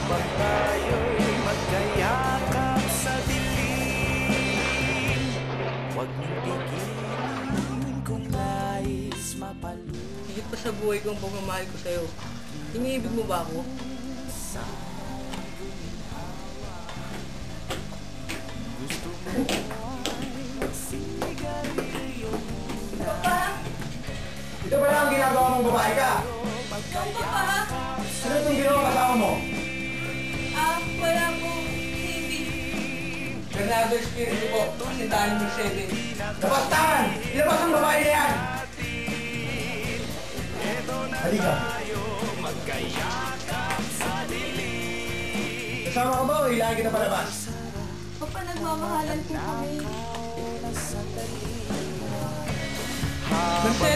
Upang tayo'y magkayakap sa dilim. Huwag niyong pigilan kung nais mapaluin. Higit pa sa buhay ko ang pagmamahal ko sa'yo. Iniibig mo ba ako? Gusto mo ay magsigarilyo muna. Papa! Ito ba lang ang ginagawa mong babae ka? Papa! Ano itong ginawa kasama mo? Wala pong TV. Bernardo Espiritu po, kasintahan ng Mercedes. Kapastangan! Ilabas ang babae na yan! Halika. Kasama ka ba o hilahin kita palabas? Papa, nagmamahalan po kami. Mercedes!